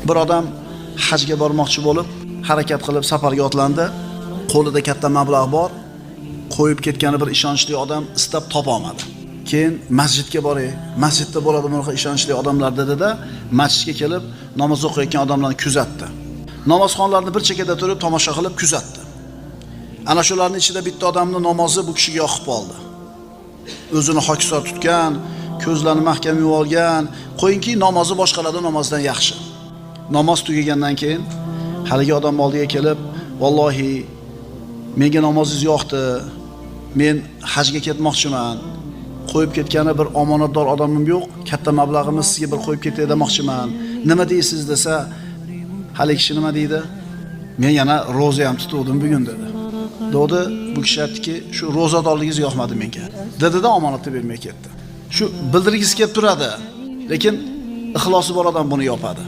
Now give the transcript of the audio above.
Bir odam hajga bormoqchi bo'lib, harakat qilib safarga otlandi. Qo'lida katta mablag' bor. Qo'yib ketgani bir ishonchli odam istab topa olmadi. Keyin masjidga boray, masjidda bo'ladi bunaqa ishonchli odamlar dedi-da, masjidga kelib namoz o'qiyotgan odamlarni kuzatdi. Namozxonlarni bir chekada turib tomosha qilib kuzatdi. Ana shularning ichida bitta odamning namozi bu kishiga yoqib qoldi. O'zini hokisor tutgan, ko'zlarini mahkam yumib olgan, qo'yinki namozi boshqalarning namozidan yaxshi. Namoz tugagandan keyin haligi odam oldiga kelib, "Vallohi, menga namozingiz yoqdi. Men hajga ketmoqchiman. Qo'yib ketgani bir omonatdor odamim yo'q. Katta mablag'imni sizga bir qo'yib ketay demoqchiman. Nima deysiz?" desa, haligi kishi nima deydi? "Men yana roza ham tutuvdim bugun" dedi. Dedi, bu kishi aytdiki, "Shu rozadorligingiz yoqmadi menga." Dedi-da omonatni bermay ketdi. Shu bildirgisi kelib turadi, lekin ixlosi bor odam buni yopadi.